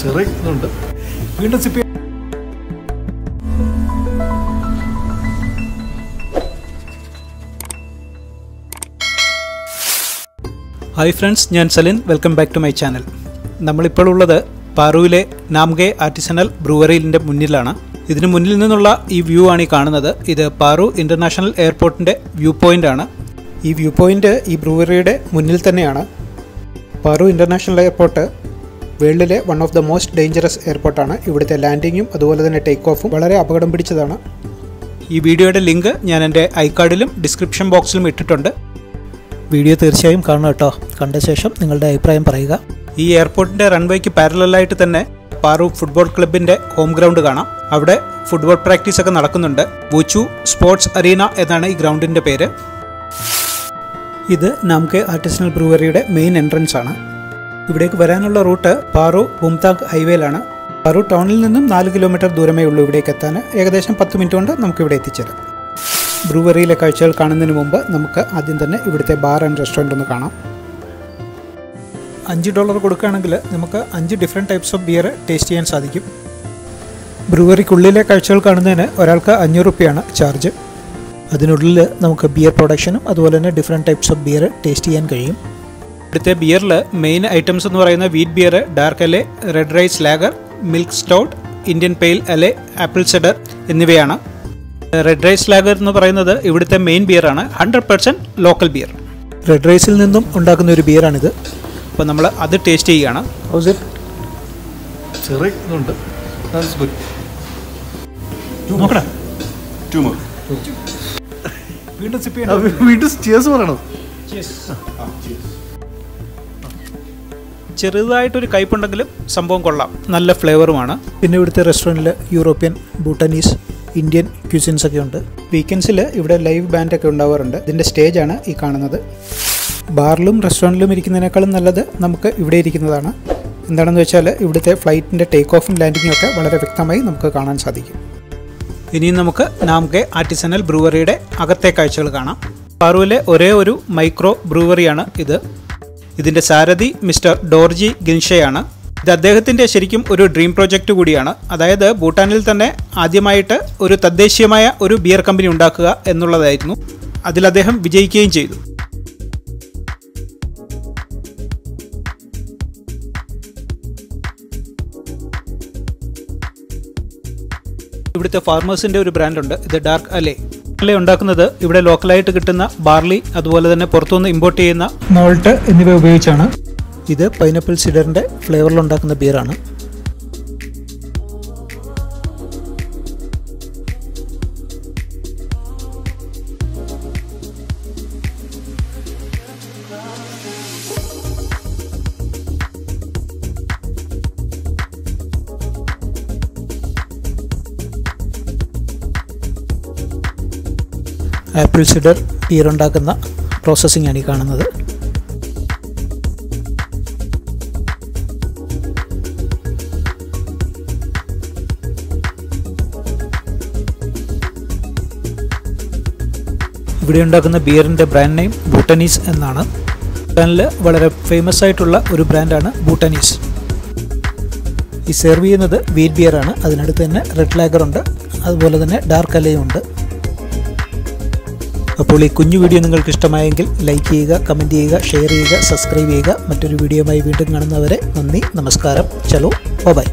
ചെറിയുന്നുണ്ട് വീണ്ടും zip. Hi friends, ഞാൻ Salin. Welcome back to my channel. നമ്മളിപ്പോൾ ഉള്ളത് പാറുവിലെ നാംഗെ ആർട്ടിസണൽ ബ്രൂവറിയിലിൻ്റെ മുന്നിലാണ്. ഇതിന് മുന്നിൽ നിന്നുള്ള ഈ വ്യൂ ആണ് ഈ കാണുന്നത്. ഇത് പാറു ഇൻ്റർനാഷണൽ എയർപോർട്ടിൻ്റെ വ്യൂ പോയിൻ്റ് ആണ്. ഈ വ്യൂ പോയിൻ്റ് ഈ ബ്രൂവറിയുടെ മുന്നിൽ തന്നെയാണ്. പാറു ഇൻ്റർനാഷണൽ എയർപോർട്ട് വേൾഡിലെ one of the most dangerous എയർപോർട്ടാണ്. ഇവിടുത്തെ ലാൻഡിങ്ങും അതുപോലെ തന്നെ ടേക്ക് ഓഫും വളരെ അപകടം പിടിച്ചതാണ്. ഈ വീഡിയോയുടെ ലിങ്ക് ഞാൻ എൻ്റെ ഐകാർഡിലും ഡിസ്ക്രിപ്ഷൻ ബോക്സിലും ഇട്ടിട്ടുണ്ട്. വീഡിയോ തീർച്ചയായും കാണണം കേട്ടോ. കണ്ട ശേഷം നിങ്ങളുടെ അഭിപ്രായം പറയുക. ഈ എയർപോർട്ടിൻ്റെ റൺവേക്ക് പാരലലായിട്ട് തന്നെ പാറു ഫുട്ബോൾ ക്ലബിൻ്റെ ഹോം ഗ്രൗണ്ട് കാണാം. അവിടെ ഫുട്ബോൾ പ്രാക്ടീസ് ഒക്കെ നടക്കുന്നുണ്ട്. വുച്ചു സ്പോർട്സ് അരീന എന്നാണ് ഈ ഗ്രൗണ്ടിൻ്റെ പേര്. ഇത് നാംഗെ ആർട്ടിസണൽ ബ്രൂവറിയുടെ മെയിൻ എൻട്രൻസ് ആണ്. ഇവിടേക്ക് വരാനുള്ള റൂട്ട് പാറു ഭൂംതാങ് ഹൈവേയിലാണ്. പാറു ടൗണിൽ നിന്നും 4 കിലോമീറ്റർ ദൂരമേ ഉള്ളൂ ഇവിടേക്ക് എത്താൻ. ഏകദേശം 10 മിനിറ്റ് കൊണ്ട് നമുക്കിവിടെ എത്തിച്ചേരാം. ബ്രൂവറിയിലെ കാഴ്ചകൾ കാണുന്നതിന് മുമ്പ് നമുക്ക് ആദ്യം തന്നെ ഇവിടുത്തെ ബാർ ആൻഡ് റെസ്റ്റോറൻറ്റ് ഒന്ന് കാണാം. $5 കൊടുക്കുകയാണെങ്കിൽ നമുക്ക് 5 different types of beer taste ചെയ്യാൻ സാധിക്കും. ബ്രൂവറിക്കുള്ളിലെ കാഴ്ചകൾ കാണുന്നതിന് ഒരാൾക്ക് $500 ചാർജ്. അതിനുള്ളിൽ നമുക്ക് ബിയർ പ്രൊഡക്ഷനും അതുപോലെ തന്നെ different types of beer taste ചെയ്യാൻ കഴിയും. ഇവിടുത്തെ ബിയറിൽ മെയിൻ ഐറ്റംസ് എന്ന് പറയുന്ന wheat beer, dark ale, red rice lager, milk stout, Indian pale ale, apple cider എന്നിവയാണ്. റെഡ് റൈസ് ലാഗർ എന്ന് പറയുന്നത് ഇവിടുത്തെ മെയിൻ ബിയറാണ്. 100% ലോക്കൽ ബിയർ. റെഡ് റൈസിൽ നിന്നും ഉണ്ടാക്കുന്ന ഒരു ബിയറാണിത്. അപ്പോൾ നമ്മൾ അത് ടേസ്റ്റ് ചെയ്യുകയാണ്. ചെറിയുന്നുണ്ട്. നോക്കണേ, വീണ്ടും സിപ്പ് ചെയ്യണം. വീണ്ടും ചിയേഴ്സ് പറയണം. ചെറുതായിട്ടൊരു കയ്പുണ്ടെങ്കിലും സംഭവം കൊള്ളാം. നല്ല ഫ്ലേവറുമാണ്. പിന്നെ ഇവിടുത്തെ റെസ്റ്റോറൻറ്റിൽ യൂറോപ്യൻ, ഭൂട്ടാനീസ്, ഇന്ത്യൻ ക്യൂസിൻസ് ഒക്കെ ഉണ്ട്. വീക്കെൻഡ്സിൽ ഇവിടെ ലൈവ് ബാൻഡൊക്കെ ഉണ്ടാവാറുണ്ട്. ഇതിൻ്റെ സ്റ്റേജാണ് ഈ കാണുന്നത്. ബാറിലും റെസ്റ്റോറൻറ്റിലും ഇരിക്കുന്നതിനേക്കാളും നല്ലത് നമുക്ക് ഇവിടെ ഇരിക്കുന്നതാണ്. എന്താണെന്ന് വെച്ചാൽ ഇവിടുത്തെ ഫ്ലൈറ്റിൻ്റെ ടേക്ക് ഓഫും ലാൻഡിങ്ങും ഒക്കെ വളരെ വ്യക്തമായി നമുക്ക് കാണാൻ സാധിക്കും. ഇനിയും നമുക്ക് നാംഗെ ആർട്ടിസണൽ ബ്രൂവറിയുടെ അകത്തെ കാഴ്ചകൾ കാണാം. പാറുവിലെ ഒരേ ഒരു മൈക്രോ ബ്രൂവറിയാണ് ഇത്. ഇതിൻ്റെ സാരഥി മിസ്റ്റർ ഡോർജി ഗിൻഷയാണ്. ഇത് അദ്ദേഹത്തിൻ്റെ ശരിക്കും ഒരു ഡ്രീം പ്രോജക്റ്റ് കൂടിയാണ്. അതായത് ഭൂട്ടാനിൽ തന്നെ ആദ്യമായിട്ട് ഒരു തദ്ദേശീയമായ ഒരു ബിയർ കമ്പനി ഉണ്ടാക്കുക എന്നുള്ളതായിരുന്നു. അതിൽ അദ്ദേഹം വിജയിക്കുകയും ചെയ്തു. ഇവിടുത്തെ ഫാർമേഴ്സിൻ്റെ ഒരു ബ്രാൻഡുണ്ട്. ഇത് ഡാർക്ക് അലെ ഉണ്ടാക്കുന്നത് ഇവിടെ ലോക്കലായിട്ട് കിട്ടുന്ന ബാർലി, അതുപോലെ തന്നെ പുറത്തുനിന്ന് ഇമ്പോർട്ട് ചെയ്യുന്ന മോൾട്ട് എന്നിവ ഉപയോഗിച്ചാണ്. ഇത് പൈനാപ്പിൾ സിഡറിൻ്റെ ഫ്ലേവറിൽ ഉണ്ടാക്കുന്ന ബിയറാണ്. ആപ്പിൾ സിഡർ ബിയർ ഉണ്ടാക്കുന്ന പ്രോസസ്സിംഗ് ആണ് ഈ കാണുന്നത്. ഇവിടെ ഉണ്ടാക്കുന്ന ബിയറിൻ്റെ ബ്രാൻഡ് നെയിം ഭൂട്ടാനീസ് എന്നാണ്. ഭൂട്ടാനിൽ വളരെ ഫേമസ് ആയിട്ടുള്ള ഒരു ബ്രാൻഡാണ് ഭൂട്ടാനീസ്. ഈ സെർവ് ചെയ്യുന്നത് വീറ്റ് ബിയറാണ്. അതിനടുത്ത് തന്നെ റെഡ് ലാഗർ ഉണ്ട്, അതുപോലെ തന്നെ ഡാർക്ക് അലയും ഉണ്ട്. അപ്പോൾ ഈ കുഞ്ഞു വീഡിയോ നിങ്ങൾക്ക് ഇഷ്ടമായെങ്കിൽ ലൈക്ക് ചെയ്യുക, കമൻറ്റ് ചെയ്യുക, ഷെയർ ചെയ്യുക, സബ്സ്ക്രൈബ് ചെയ്യുക. മറ്റൊരു വീഡിയോയുമായി വീണ്ടും കാണുന്നവരെ നന്ദി, നമസ്കാരം. ചലോ ബൈ.